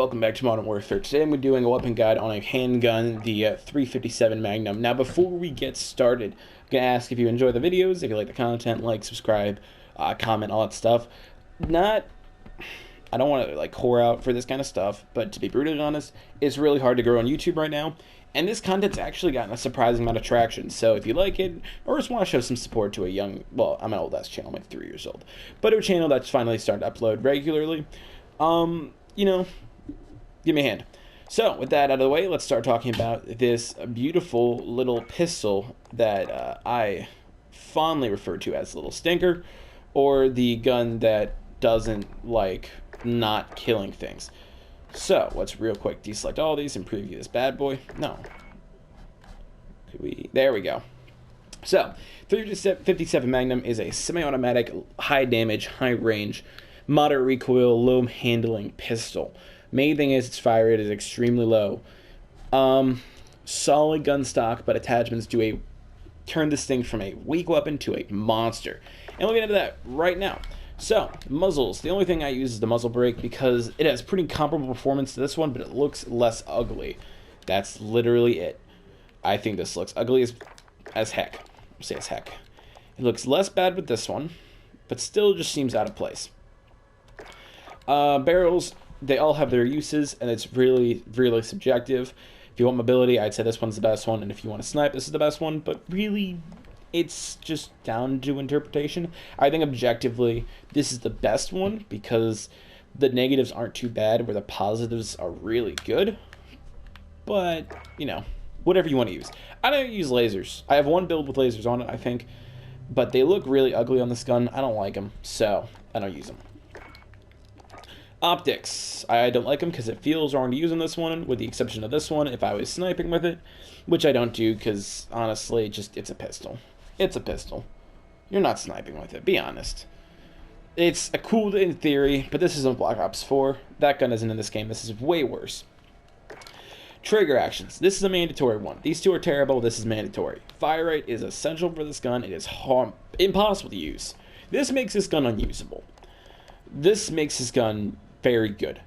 Welcome back to Modern Warfare. Today I'm doing a weapon guide on a handgun, the 357 Magnum. Now before we get started, I'm going to ask if you enjoy the videos, if you like the content, like, subscribe, comment, all that stuff. I don't want to like whore out for this kind of stuff, but to be brutally honest, it's really hard to grow on YouTube right now. And this content's actually gotten a surprising amount of traction. So if you like it, or just want to show some support to a young, well, I'm an old ass channel, I'm like 3 years old, but a channel that's finally starting to upload regularly, you know, give me a hand. So, with that out of the way, let's start talking about this beautiful little pistol that I fondly refer to as Little Stinker, or the gun that doesn't like not killing things. So, let's real quick deselect all these and preview this bad boy. No. There we go. So, 357 Magnum is a semi-automatic, high damage, high range, moderate recoil, low handling pistol. Main thing is its fire rate is extremely low. Solid gun stock, but attachments do turn this thing from a weak weapon to a monster. And we'll get into that right now. So, muzzles. The only thing I use is the muzzle brake because it has pretty comparable performance to this one, but it looks less ugly. That's literally it. I think this looks ugly as heck. I'll say as heck. It looks less bad with this one, but still just seems out of place. Barrels, they all have their uses, and it's really, really subjective. If you want mobility, I'd say this one's the best one, and if you want to snipe, this is the best one, but really, it's just down to interpretation. I think objectively, this is the best one, because the negatives aren't too bad, where the positives are really good, but, you know, whatever you want to use. I don't use lasers. I have one build with lasers on it, I think, but they look really ugly on this gun. I don't like them, so I don't use them. Optics. I don't like them because it feels wrong to use on this one, with the exception of this one if I was sniping with it, which I don't do because, honestly, it's a pistol. It's a pistol. You're not sniping with it, be honest. It's a cool in theory, but this isn't Black Ops 4. That gun isn't in this game. This is way worse. Trigger actions. This is a mandatory one. These two are terrible. This is mandatory. Fire rate is essential for this gun. It is impossible to use. This makes this gun unusable. This makes this gun very good.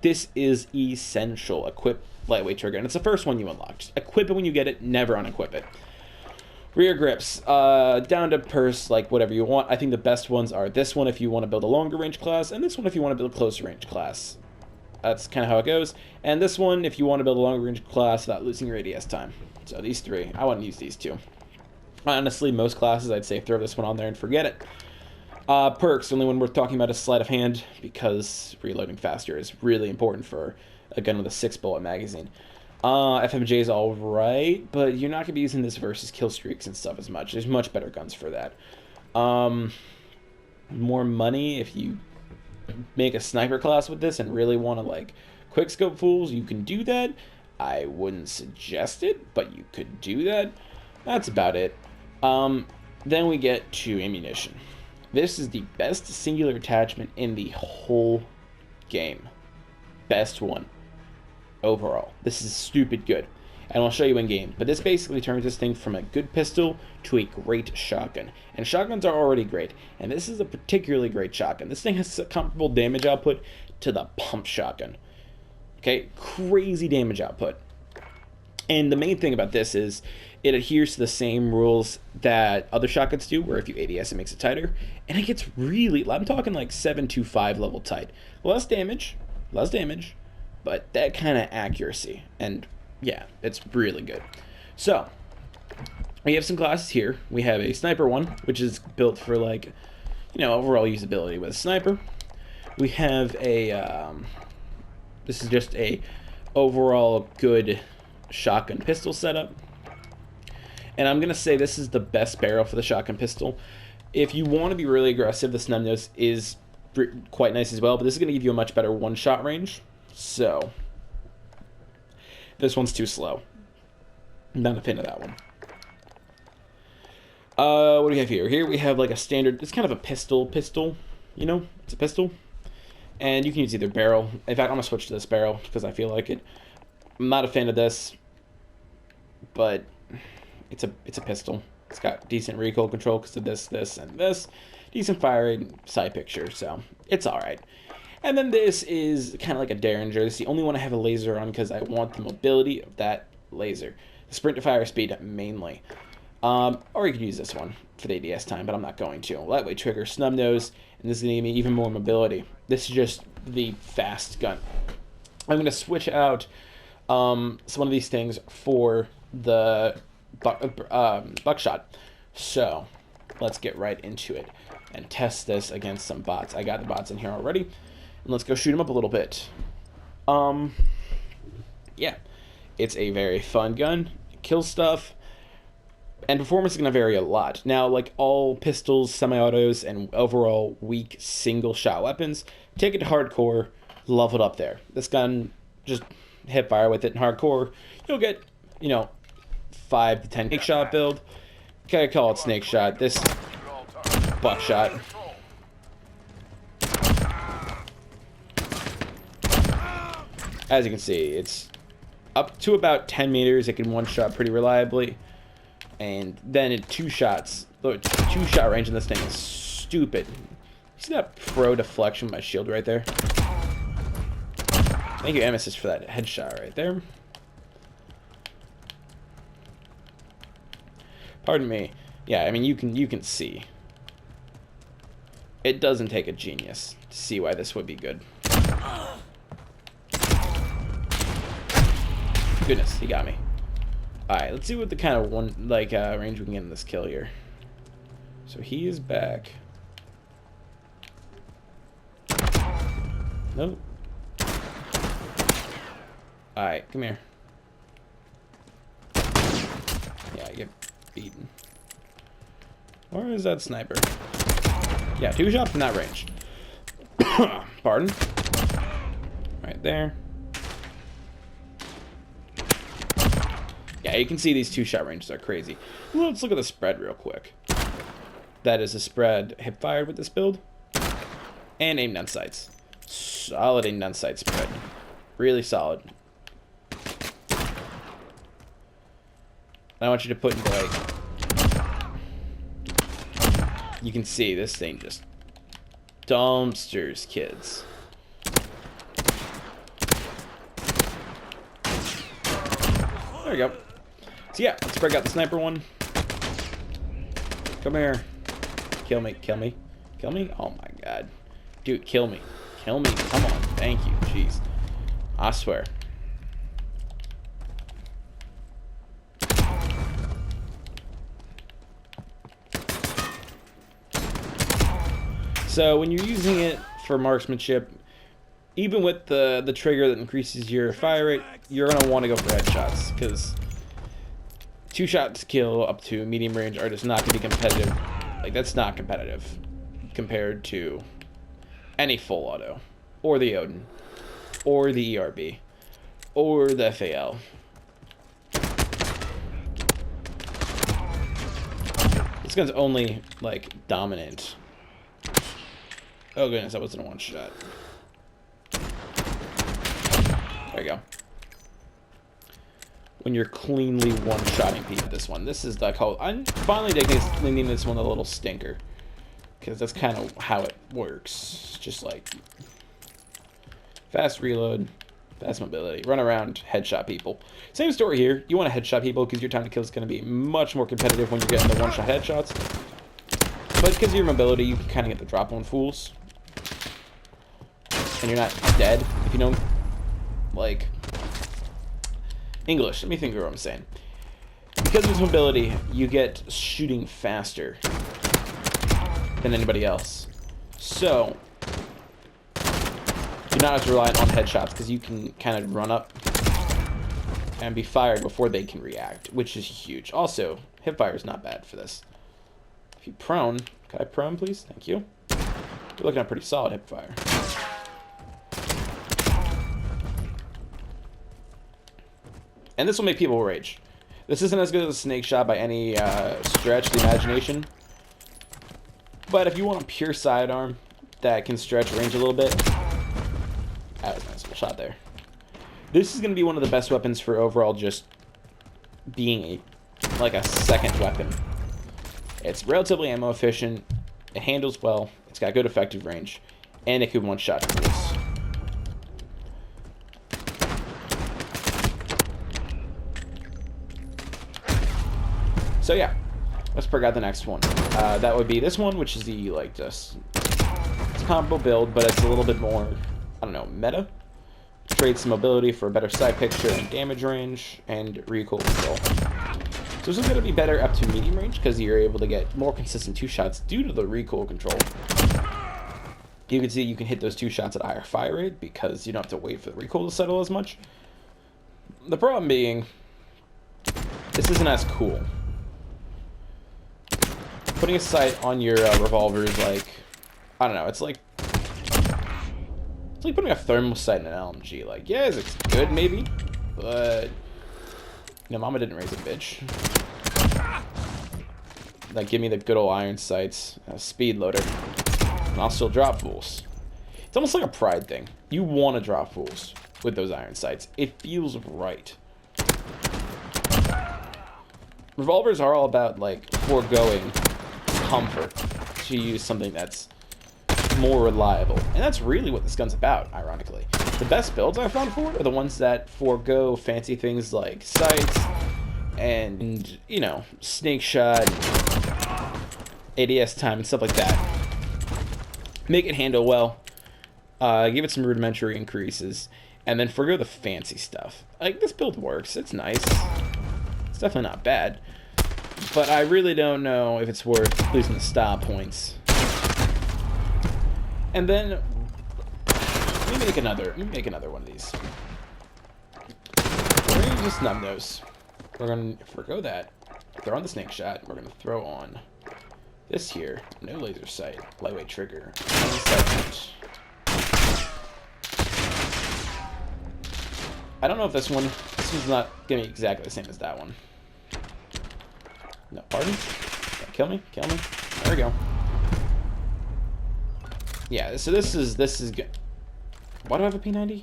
This is essential. Equip lightweight trigger, and it's the first one you unlock. Just equip it when you get it, never unequip it. Rear grips, down to purse, like whatever you want. I think the best ones are this one if you want to build a longer range class, and this one if you want to build a closer range class. That's kind of how it goes. And this one if you want to build a longer range class without losing your ADS time. So these three, I wouldn't use these two. Honestly, most classes I'd say throw this one on there and forget it. Perks, the only one worth talking about is sleight of hand, because reloading faster is really important for a gun with a 6-bullet magazine. FMJ is alright, but you're not going to be using this versus kill streaks and stuff as much. There's much better guns for that. More money, if you make a sniper class with this and really want to, like, quickscope fools, you can do that. I wouldn't suggest it, but you could do that. That's about it. Then we get to ammunition. This is the best singular attachment in the whole game. Best one. Overall. This is stupid good. And I'll show you in game. But this basically turns this thing from a good pistol to a great shotgun. And shotguns are already great. And this is a particularly great shotgun. This thing has a comparable damage output to the pump shotgun. Okay? Crazy damage output. And the main thing about this is it adheres to the same rules that other shotguns do, where if you ADS it makes it tighter. And it gets really, I'm talking like 725 level tight. Less damage, but that kind of accuracy. And yeah, it's really good. So, we have some classes here. We have a sniper one, which is built for, like, you know, overall usability with a sniper. We have a, this is just a overall good shotgun pistol setup. And I'm going to say this is the best barrel for the shotgun pistol. If you want to be really aggressive, the snub nose is quite nice as well, but this is going to give you a much better one-shot range. So, this one's too slow. I'm not a fan of that one. What do we have here? Here we have like a standard, it's kind of a pistol, you know? It's a pistol. And you can use either barrel. In fact, I'm going to switch to this barrel because I feel like it. I'm not a fan of this, but it's a pistol. It's got decent recoil control because of this, and this. Decent fire rate, side picture, so it's alright. And then this is kind of like a Derringer. This is the only one I have a laser on because I want the mobility of that laser. The sprint to fire speed mainly. Or you could use this one for the ADS time, but I'm not going to. Lightweight trigger, snub nose, and this is going to give me even more mobility. This is just the fast gun. I'm going to switch out some of these things for the buckshot. So let's get right into it and test this against some bots. I got the bots in here already, and let's go shoot them up a little bit. Yeah, it's a very fun gun. It kills stuff. And performance is going to vary a lot. Now, like all pistols, semi-autos, and overall weak single-shot weapons, take it to hardcore, level it up there. This gun, just hip fire with it in hardcore, you'll get, 5 to 10 snake shot build. Okay, call it snake shot. This buckshot. As you can see, it's up to about 10 meters. It can one-shot pretty reliably. And then in 2 shots, the 2-shot range in this thing is stupid. You see that pro deflection with my shield right there? Thank you, Emesis, for that headshot right there. Pardon me. Yeah, I mean, you can see. It doesn't take a genius to see why this would be good. Goodness, he got me. Alright, let's see what the kind of range we can get in this kill here. So he is back. Nope. Alright, come here. Yeah, I get beaten. Where is that sniper? Yeah, 2 shots from that range. Pardon? Right there. Yeah, you can see these 2-shot ranges are crazy. Let's look at the spread real quick. That is a spread hip fired with this build. And aimed on sights. Solid aimed on sight spread. Really solid. I want you to put into you can see this thing just dumpsters kids. There we go. So yeah, let's break out the sniper one. Come here. Kill me, kill me, kill me. Oh my god. Dude, kill me. Kill me. Come on. Thank you. Jeez. I swear. So when you're using it for marksmanship, even with the trigger that increases your fire rate, you're going to want to go for headshots, because 2 shots kill up to medium range are just not going to be competitive. Like, that's not competitive compared to any full auto, or the Odin, or the ERB, or the FAL. This gun's only, like, dominant. Oh goodness, that wasn't a 1-shot. There you go. When you're cleanly one-shotting people with this one. This is like how I'm finally naming this one a little stinker. Because that's kind of how it works. Just like fast reload, fast mobility, run around, headshot people. Same story here. You want to headshot people because your time to kill is going to be much more competitive when you're getting the one-shot headshots. But because of your mobility, you can kind of get the drop on fools. And you're not dead, if you know, like, English. Let me think of what I'm saying. Because of its mobility, you get shooting faster than anybody else. So, you're not as reliant on headshots, because you can kind of run up and be fired before they can react, which is huge. Also, hipfire is not bad for this. If you prone, can I prone, please? Thank you. You're looking at pretty solid hipfire. And this will make people rage. This isn't as good as a snake shot by any stretch of the imagination. But if you want a pure sidearm that can stretch range a little bit, that was a nice little shot there. This is going to be one of the best weapons for overall just being a second weapon. It's relatively ammo efficient. It handles well. It's got good effective range. And it can one-shot fools. So yeah, let's break out the next one. That would be this one, which is the, like, just... It's a comparable build, but it's a little bit more, I don't know, meta. Trades mobility for a better sight picture and damage range, and recoil control. So this is going to be better up to medium range, because you're able to get more consistent 2-shots due to the recoil control. You can see you can hit those 2 shots at a higher fire rate, because you don't have to wait for the recoil to settle as much. The problem being, this isn't as cool. Putting a sight on your revolver is like, I don't know, it's like putting a thermal sight in an LMG. Like, yeah, it's good maybe, but you know, mama didn't raise a bitch. Like, give me the good old iron sights, a speed loader, and I'll still drop fools. It's almost like a pride thing. You want to drop fools with those iron sights. It feels right. Revolvers are all about, like, foregoing comfort to use something that's more reliable. And that's really what this gun's about, ironically. The best builds I've found for it are the ones that forego fancy things like sights and you know, snake shot, ADS time, and stuff like that. Make it handle well, give it some rudimentary increases, and then forgo the fancy stuff. Like, this build works, it's nice. It's definitely not bad. But I really don't know if it's worth losing the style points. And then let me make another one of these. We're gonna use a snub nose. We're gonna forgo that. Throw on the snake shot. We're gonna throw on this here. No laser sight. Lightweight trigger. I don't know if this one's not gonna be exactly the same as that one. No, pardon? Yeah, kill me, kill me. There we go. Yeah, so this is good. Why do I have a P90?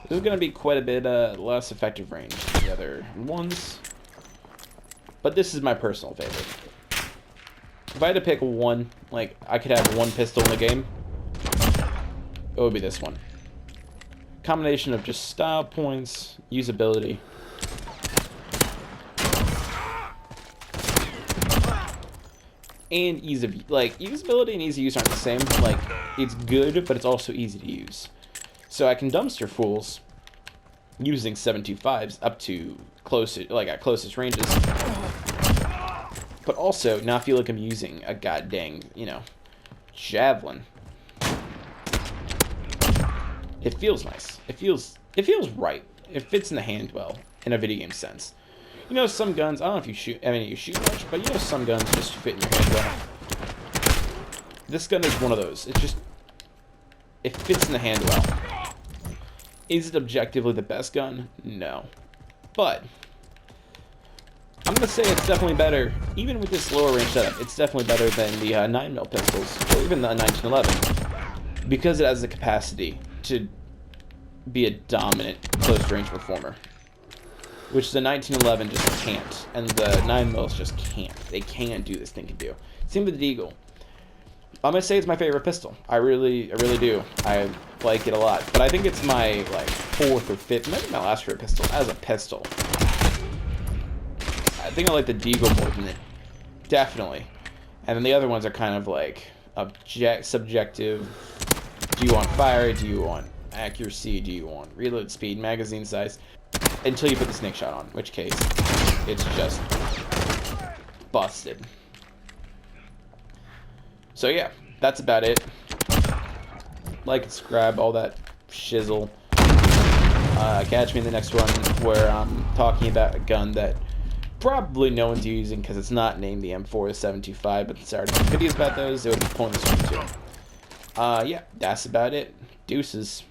This is gonna be quite a bit less effective range than the other ones, but this is my personal favorite. If I had to pick one, like, I could have one pistol in the game, it would be this one. Combination of just style points, usability, and ease of, like, usability and easy use aren't the same. Like, it's good, but it's also easy to use. So I can dumpster fools using 7.25s up to closest, like, at closest ranges, but also not feel like I'm using a goddamn, you know, javelin. It feels nice. It feels right. It fits in the hand well in a video game sense. You know, some guns, I don't know if you shoot, I mean, you shoot much, but you know, some guns just fit in your hand well. This gun is one of those. It fits in the hand well. Is it objectively the best gun? No. But I'm going to say it's definitely better, even with this lower range setup, it's definitely better than the 9mm pistols, or even the 1911, because it has the capacity to be a dominant close-range performer, which the 1911 just can't, and the 9mm just can't. They can't do this thing can do. Same with the Deagle. I'm gonna say it's my favorite pistol. I really do. I like it a lot, but I think it's my, like, 4th or 5th, maybe my last favorite pistol as a pistol. I think I like the Deagle more than it, definitely. And then the other ones are kind of like subjective. Do you want fire? Do you want accuracy? Do you want reload speed, magazine size? Until you put the snake shot on, in which case it's just busted. So yeah, that's about it. Like and subscribe, all that shizzle. Catch me in the next one where I'm talking about a gun that probably no one's using because it's not named the M4 725, but it's already videos about those. It would be pointless for me too. Yeah, that's about it. Deuces.